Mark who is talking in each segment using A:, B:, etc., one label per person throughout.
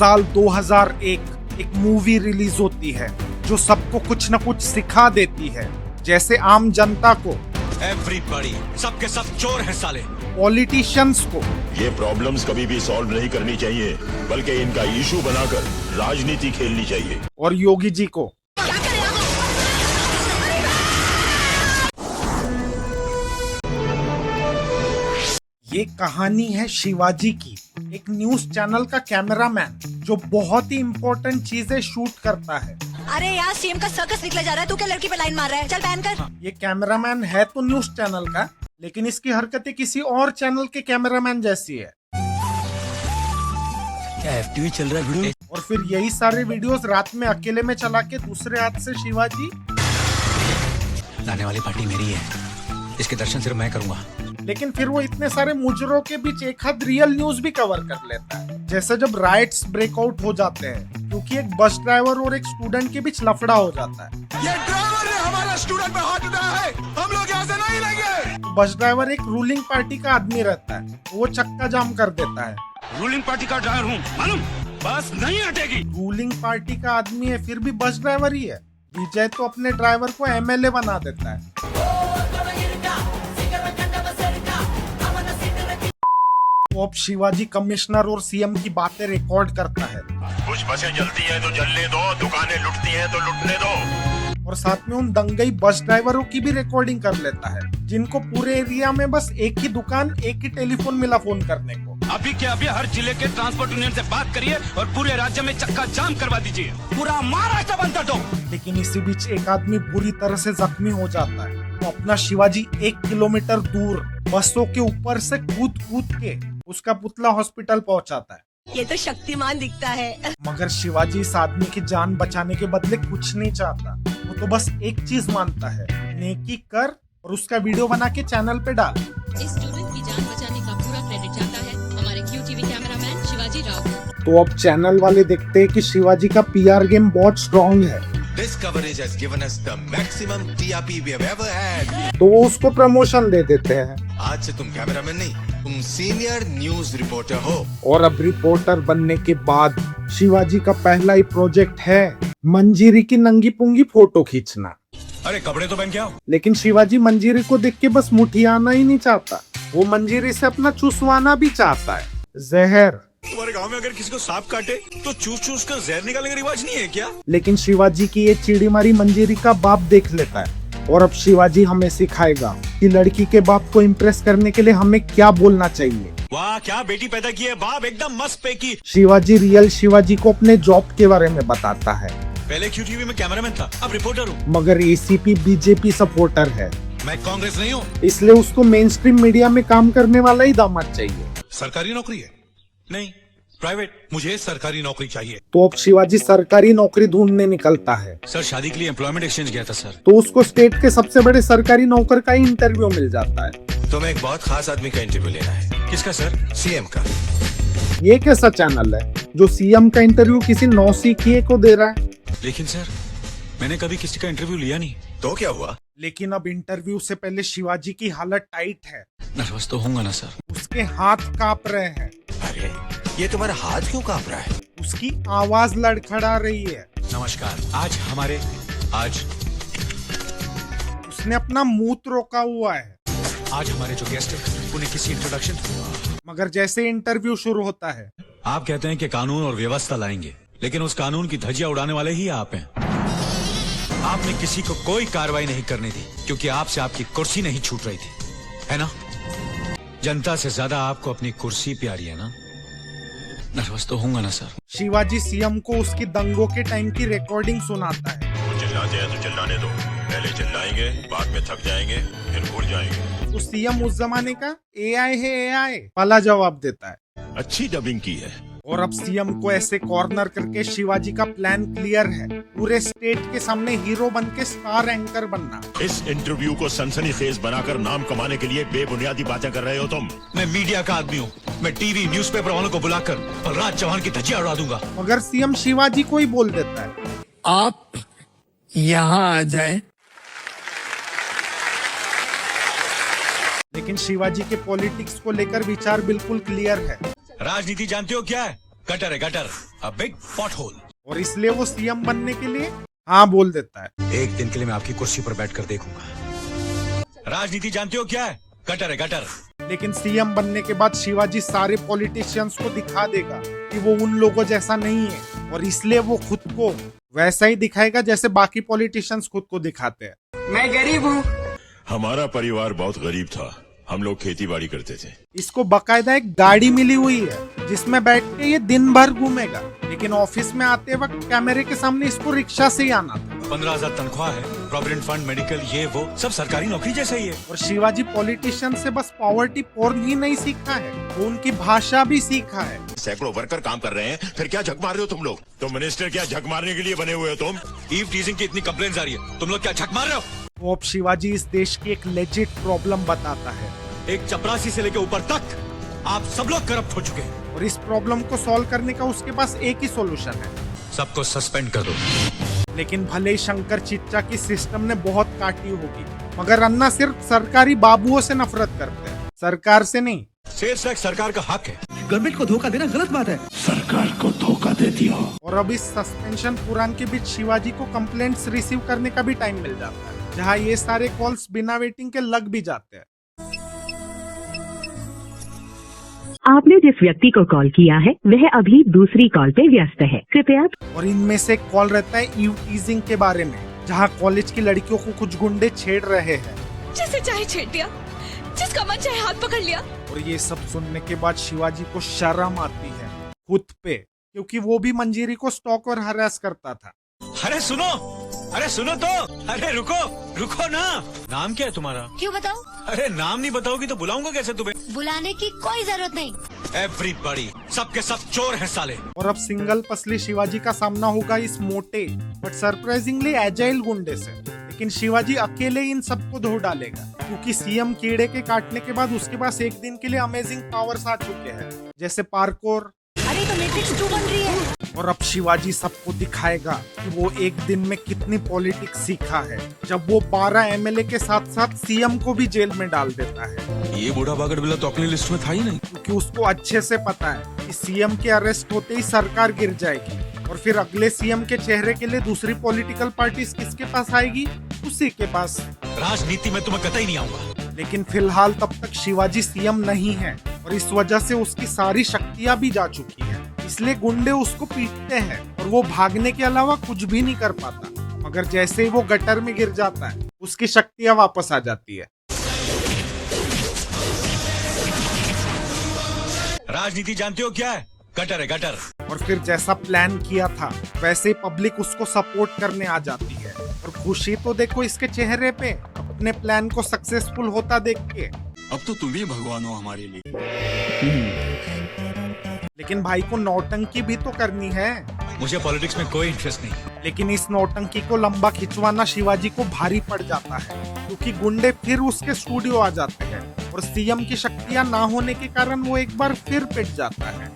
A: साल 2001 एक movie release होती है जो सबको कुछ न कुछ सिखा देती है, जैसे आम जनता को,
B: एवरीबॉडी, सबके सब चोर हैं साले,
A: पॉलिटिशियंस को।
C: ये प्रॉब्लम्स कभी भी सॉल्व नहीं करनी चाहिए, बल्कि इनका इशू बनाकर राजनीति खेलनी चाहिए।
A: और योगी जी को। ये कहानी है शिवाजी की, एक न्यूज चैनल का कैमरामैन जो बहुत ही इम्पोर्टेंट चीजें शूट करता है।
D: अरे यार, सीएम का सर्कस निकला जा रहा है, तू क्या लड़की पे लाइन मार रहा है? चल बैन कर।
A: ये कैमरामैन है तो न्यूज चैनल का, लेकिन इसकी हरकतें किसी और चैनल के कैमरामैन जैसी है।
B: क्या एफटीवी चल रहा है?
A: और फिर यही सारे वीडियोस रात में अकेले में चला के दूसरे हाथ से शिवाजी
B: लाने वाली पार्टी मेरी है, इसके दर्शन सिर्फ मैं करूंगा।
A: लेकिन फिर वो इतने सारे मुजरों के बीच एक हाथ रियल न्यूज भी कवर कर लेता है, जैसे जब राइट्स ब्रेकआउट हो जाते हैं क्योंकि एक बस ड्राइवर और एक स्टूडेंट के बीच लफड़ा हो जाता है।
E: ये ड्राइवर ने हमारा स्टूडेंट पे हाथ उठाया है, हम लोग यहाँ से नहीं लेंगे।
A: बस ड्राइवर एक रूलिंग पार्टी का आदमी रहता है, वो चक्का जाम कर देता है।
B: रूलिंग पार्टी का ड्राइवर हूँ, मालूम? बस नहीं हटेगी।
A: रूलिंग पार्टी का आदमी है फिर भी बस ड्राइवर ही है। विजय तो अपने ड्राइवर को एमएलए बना देता है। तो अब शिवाजी कमिश्नर और सीएम की बातें रिकॉर्ड करता है।
C: कुछ बसें जलती हैं तो जलने दो, दुकानें लुटती हैं तो लुटने दो।
A: और साथ में उन दंगई बस ड्राइवरों की भी रिकॉर्डिंग कर लेता है, जिनको पूरे एरिया में बस एक ही दुकान, एक ही टेलीफोन मिला फोन करने को।
B: अभी के अभी हर जिले के ट्रांसपोर्ट यूनियन से बात करिए और पूरे राज्य में चक्का जाम करवा दीजिए, पूरा महाराष्ट्र बंद कर दो।
A: लेकिन इसी बीच एक आदमी बुरी तरह से जख्मी हो जाता है, तो अपना शिवाजी 1 किलोमीटर दूर बसों के ऊपर से कूद कूद के उसका पुतला हॉस्पिटल पहुंचाता है।
D: ये तो शक्तिमान दिखता है।
A: मगर शिवाजी इस आदमी की जान बचाने के बदले कुछ नहीं चाहता, वो तो बस एक चीज मानता है, नेकी कर और उसका वीडियो बना के चैनल पे डाल।
F: इस स्टूडेंट की जान बचाने का पूरा क्रेडिट जाता है हमारे क्यूटीवी कैमरामैन शिवाजी राव।
A: तो अब चैनल वाले देखते हैं कि शिवाजी का पीआर गेम बहुत स्ट्रॉन्ग है,
E: This coverage has given us the maximum TRP we have ever had.
A: तो वो उसको प्रमोशन दे देते हैं।
E: आज से तुम कैमरामैन नहीं, तुम सीनियर न्यूज रिपोर्टर हो।
A: और अब रिपोर्टर बनने के बाद शिवाजी का पहला ही प्रोजेक्ट है मंजीरी की नंगी पुंगी फोटो खींचना।
B: अरे कपड़े तो पहन के आओ।
A: लेकिन शिवाजी मंजीरी को देख के बस मुठियाना ही नहीं चाहता, वो मंजीरी से अपना चूसवाना भी चाहता है, जहर।
B: तुम्हारे गांव में अगर किसी को सांप काटे तो चूस चूस कर जहर निकालने का रिवाज नहीं है क्या?
A: लेकिन शिवाजी की ये चिड़ी मारी मंजीरी का बाप देख लेता है, और अब शिवाजी हमें सिखाएगा कि लड़की के बाप को इम्प्रेस करने के लिए हमें क्या बोलना चाहिए।
B: वाह, क्या बेटी पैदा की है बाप, एकदम मस्त पैकी।
A: शिवाजी रियल शिवाजी को अपने जॉब के बारे में बताता है।
B: पहले क्यूटीवी में कैमरामैन था, अब रिपोर्टर हूँ।
A: मगर एसीपी बीजेपी सपोर्टर है,
B: मैं कांग्रेस नहीं हूँ।
A: इसलिए उसको मेन स्ट्रीम मीडिया में काम करने वाला ही दामाद चाहिए।
B: सरकारी नौकरी है? नहीं, प्राइवेट। मुझे सरकारी नौकरी चाहिए।
A: तो अब शिवाजी सरकारी नौकरी ढूंढने निकलता है।
B: सर, शादी के लिए एम्प्लॉयमेंट एक्सचेंज गया था सर।
A: तो उसको स्टेट के सबसे बड़े सरकारी नौकर का ही इंटरव्यू मिल जाता है।
E: तुम्हें एक बहुत खास आदमी का इंटरव्यू लेना है।
B: किसका सर?
E: सीएम का।
A: ये कैसा चैनल है जो सीएम का इंटरव्यू किसी नौसिखिए को दे रहा है?
B: लेकिन सर, मैंने कभी किसी का इंटरव्यू लिया नहीं।
E: तो क्या हुआ?
A: लेकिन अब इंटरव्यू से पहले शिवाजी की हालत टाइट है,
B: नर्वस तो होऊंगा ना सर।
A: उसके हाथ कांप रहे हैं,
E: अरे ये तुम्हारा हाथ क्यों कांप रहा है?
A: उसकी आवाज लड़खड़ा रही है।
B: नमस्कार, आज
A: उसने अपना मूत्र रोका हुआ है।
B: हमारे जो गेस्ट है उन्हें किसी इंट्रोडक्शन।
A: मगर जैसे इंटरव्यू शुरू होता है,
B: आप कहते हैं कि कानून और व्यवस्था लाएंगे, लेकिन उस कानून की धज्जियां उड़ाने वाले ही आप हैं। आपने किसी को कोई कार्रवाई नहीं करने दी क्योंकि आपसे आपकी कुर्सी नहीं छूट रही थी, है ना? जनता से ज्यादा आपको अपनी कुर्सी प्यारी है ना? नर्वस तो होऊंगा ना सर।
A: शिवाजी सीएम को उसकी दंगों के टाइम की रिकॉर्डिंग सुनाता है।
C: वो चिल्लाते हैं तो चिल्लाने दो, पहले चिल्लाएंगे, बाद में थक जाएंगे, फिर भूल जाएंगे।
A: तो सीएम उस जमाने का एआई है, एआई वाला जवाब देता है।
C: अच्छी डबिंग की है।
A: और अब सीएम को ऐसे कॉर्नर करके शिवाजी का प्लान क्लियर है, पूरे स्टेट के सामने हीरो बन के स्टार एंकर बनना।
C: इस इंटरव्यू को सनसनीखेज बनाकर नाम कमाने के लिए बेबुनियादी बातें कर रहे हो तुम।
B: मैं मीडिया का आदमी हूँ, मैं टीवी न्यूज़पेपर वालों को बुलाकर बलराज चौहान की धज्जियां उड़ा दूंगा।
A: मगर सीएम शिवाजी को ही बोल देता है,
G: आप यहाँ आ जाए।
A: लेकिन शिवाजी के पॉलिटिक्स को लेकर विचार बिल्कुल क्लियर है।
B: राजनीति जानते हो क्या है? गटर है gutter, a big pothole.
A: और इसलिए वो सीएम बनने के लिए हाँ बोल देता है।
B: एक दिन के लिए मैं आपकी कुर्सी पर बैठकर देखूंगा। राजनीति जानते हो क्या है? गटर है गटर।
A: लेकिन सीएम बनने के बाद शिवाजी सारे पॉलिटिशियंस को दिखा देगा कि वो उन लोगों जैसा नहीं है, और इसलिए वो खुद को वैसा ही दिखाएगा जैसे बाकी पॉलिटिशियंस खुद को दिखाते हैं।
G: मैं गरीब हूँ।
C: हमारा परिवार बहुत गरीब था, हम लोग खेती बाड़ी करते थे।
A: इसको बकायदा एक गाड़ी मिली हुई है जिसमें बैठ के ये दिन भर घूमेगा, लेकिन ऑफिस में आते वक्त कैमरे के सामने इसको रिक्शा से ही आना था।
B: 15,000 तनख्वाह है, प्रोविडेंट फंड, मेडिकल, ये वो सब सरकारी नौकरी जैसे ही है।
A: और शिवाजी पॉलिटिशियन से बस पॉवर्टी पोर्न ही नहीं सीखा है, वो उनकी भाषा भी सीखा है।
C: सैकड़ों वर्कर काम कर रहे हैं, फिर क्या झक मार रहे हो तुम लोग? तो मिनिस्टर क्या झक मारने के लिए बने हुए हो तुम?
B: ईव टीजिंग की इतनी कंप्लेंट्स आ रही है, तुम लोग क्या झक मार रहे हो?
A: वो अब शिवाजी इस देश की एक लेजिट प्रॉब्लम बताता है,
B: एक चपरासी से लेकर ऊपर तक आप सब लोग करप्ट हो चुके हैं।
A: और इस प्रॉब्लम को सॉल्व करने का उसके पास एक ही सॉल्यूशन है,
B: सबको सस्पेंड कर दो।
A: लेकिन भले ही शंकर चिच्चा की सिस्टम ने बहुत काटी होगी, मगर अन्ना सिर्फ सरकारी बाबुओं से नफरत करते हैं, सरकार से नहीं।
B: सेल्स टैक्स सरकार का हक है।
H: गवर्नमेंट को धोखा देना गलत बात है। सरकार को धोखा दे दिया।
A: और अब इस सस्पेंशन पुराण के बीच शिवाजी को कंप्लेंट्स रिसीव करने का भी टाइम मिल जाता है, जहाँ ये सारे कॉल्स बिना वेटिंग के लग भी जाते हैं।
I: आपने जिस व्यक्ति को कॉल किया है वह अभी दूसरी कॉल पे व्यस्त है, कृपया।
A: और इनमें से एक कॉल रहता है ईव टीजिंग के बारे में, जहाँ कॉलेज की लड़कियों को कुछ गुंडे छेड़ रहे हैं।
F: जिसे चाहे छेड़ दिया, जिसका मन चाहे हाथ पकड़ लिया।
A: और ये सब सुनने के बाद शिवाजी को शर्म आती है खुद पे, क्योंकि वो भी मंजीरी को स्टॉक और हरास करता था।
B: अरे सुनो तो, अरे रुको ना। नाम क्या है तुम्हारा?
D: क्यों बताओ?
B: अरे नाम नहीं बताओगी तो बुलाऊंगा कैसे तुम्हें?
D: बुलाने की कोई जरूरत नहीं।
B: एवरीबॉडी, सबके सब चोर हैं साले।
A: और अब सिंगल पसली शिवाजी का सामना होगा इस मोटे बट सरप्राइजिंगली एजाइल गुंडे से। लेकिन शिवाजी अकेले इन सबको धो डालेगा, क्योंकि सीएम कीड़े के काटने के बाद उसके पास एक दिन के लिए अमेजिंग पावर्स आ चुके हैं, जैसे पार्कोर।
D: अरे तो मैट्रिक्स 2 बन रही है।
A: और अब शिवाजी सबको दिखाएगा कि वो एक दिन में कितनी पॉलिटिक्स सीखा है, जब वो 12 एमएलए के साथ साथ सीएम को भी जेल में डाल देता है।
B: ये बूढ़ा बागड़ बिल्ला तो अपनी लिस्ट में था ही नहीं,
A: क्योंकि उसको अच्छे से पता है कि सीएम के अरेस्ट होते ही सरकार गिर जाएगी, और फिर अगले सीएम के चेहरे के लिए दूसरी पॉलिटिकल पार्टी किसके पास आएगी? उसी के पास।
B: राजनीति में तुम्हें कतई नहीं आऊंगा।
A: लेकिन फिलहाल तब तक शिवाजी सीएम नहीं है, और इस वजह से उसकी सारी शक्तियां भी जा चुकी हैं। इसलिए गुंडे उसको पीटते हैं और वो भागने के अलावा कुछ भी नहीं कर पाता। मगर जैसे ही वो गटर में गिर जाता है, उसकी शक्तियां वापस आ जाती है।
B: राजनीति जानते हो क्या है? गटर है गटर।
A: और फिर जैसा प्लान किया था वैसे ही पब्लिक उसको सपोर्ट करने आ जाती है, और खुशी तो देखो इसके चेहरे पे अपने प्लान को सक्सेसफुल होता देख के।
E: अब तो तुम ही भगवान हो हमारे लिए।
A: लेकिन भाई को नौटंकी भी तो करनी है।
B: मुझे पॉलिटिक्स में कोई इंटरेस्ट नहीं।
A: लेकिन इस नौटंकी को लंबा खिंचवाना शिवाजी को भारी पड़ जाता है, क्योंकि गुंडे फिर उसके स्टूडियो आ जाते हैं, और सीएम की शक्तियां ना होने के कारण वो एक बार फिर पिट जाता है।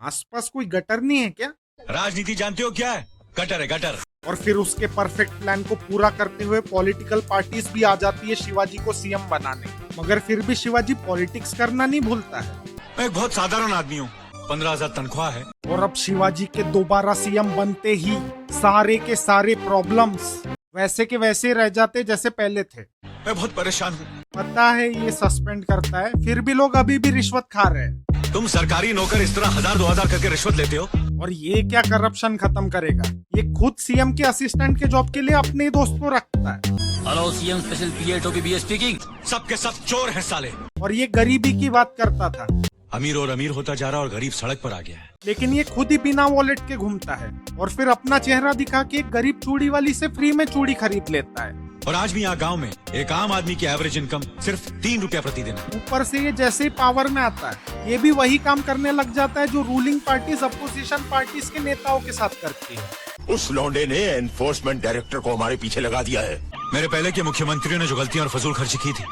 A: आसपास कोई गटर नहीं है क्या?
B: राजनीति जानते हो क्या है? गटर है गटर।
A: और फिर उसके परफेक्ट प्लान को पूरा करते हुए पॉलिटिकल पार्टीज भी आ जाती है शिवाजी को सीएम बनाने, मगर फिर भी शिवाजी पॉलिटिक्स करना नहीं भूलता है।
B: मैं एक बहुत साधारण आदमी हूँ, 15,000 तनख्वाह है।
A: और अब शिवाजी के दोबारा सीएम बनते ही सारे के सारे प्रॉब्लम्स वैसे के वैसे रह जाते जैसे पहले थे।
B: मैं बहुत परेशान हूँ।
A: पता है ये सस्पेंड करता है, फिर भी लोग अभी भी रिश्वत खा रहे हैं।
B: तुम सरकारी नौकर इस तरह 1000-2000 करके रिश्वत लेते हो?
A: और ये क्या करप्शन खत्म करेगा? ये खुद सीएम के असिस्टेंट के जॉब के लिए अपने ही दोस्त को रखता है।
H: Hello CM special PA be speaking.
B: सबके सब चोर हैं साले।
A: और ये गरीबी की बात करता था।
B: अमीर और अमीर होता जा रहा और गरीब सड़क पर आ गया है।
A: लेकिन ये खुद ही बिना वॉलेट के घूमता है, और फिर अपना चेहरा दिखा के एक गरीब चूड़ी वाली से फ्री में चूड़ी खरीद लेता है।
B: और आज भी यहाँ गांव में एक आम आदमी की एवरेज इनकम सिर्फ 3 रुपया प्रतिदिन है।
A: ऊपर से ये जैसे ही पावर में आता है, ये भी वही काम करने लग जाता है जो रूलिंग पार्टीज अपोजिशन पार्टीज के नेताओं के साथ करती है।
C: उस लौंडे ने एनफोर्समेंट डायरेक्टर को हमारे पीछे लगा दिया है।
B: मेरे पहले के मुख्यमंत्रियों ने जो गलतियां और फजूल खर्ची की थी,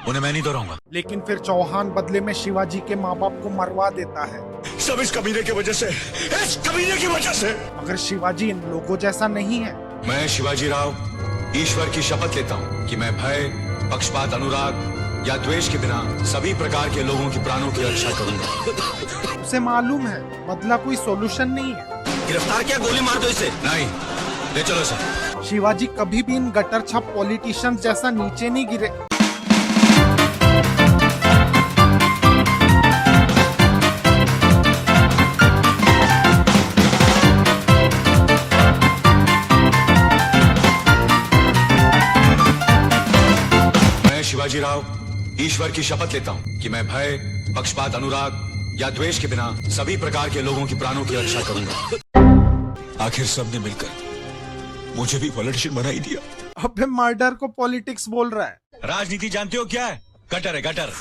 B: उन्हें मैं नहीं दोहराऊंगा।
A: लेकिन फिर चौहान बदले में शिवाजी के माँ बाप को मरवा देता है।
C: सब इस कमीने की वजह से, इस कमीने की वजह से।
A: मगर शिवाजी इन लोगों जैसा नहीं है।
B: मैं शिवाजी राव ईश्वर की शपथ लेता हूँ कि मैं भय, पक्षपात, अनुराग या द्वेष के बिना सभी प्रकार के लोगों की प्राणों की रक्षा करूंगा।
A: उसे मालूम है बदला कोई सॉल्यूशन नहीं है।
E: गिरफ्तार किया, गोली मार दो इसे।
B: नहीं, ले चलो सर।
A: शिवाजी कभी भी इन गटर छप पॉलिटिशियंस जैसा नीचे नहीं गिरे।
B: मैं शिवाजी राव ईश्वर की शपथ लेता हूँ कि मैं भय, पक्षपात, अनुराग या द्वेष के बिना सभी प्रकार के लोगों की प्राणों की रक्षा करूंगा।
C: आखिर सबने मिलकर मुझे भी पॉलिटिशियन बना ही दिया।
A: अबे मर्डर को पॉलिटिक्स बोल रहा है।
B: राजनीति जानते हो क्या है? गटर है, गटर।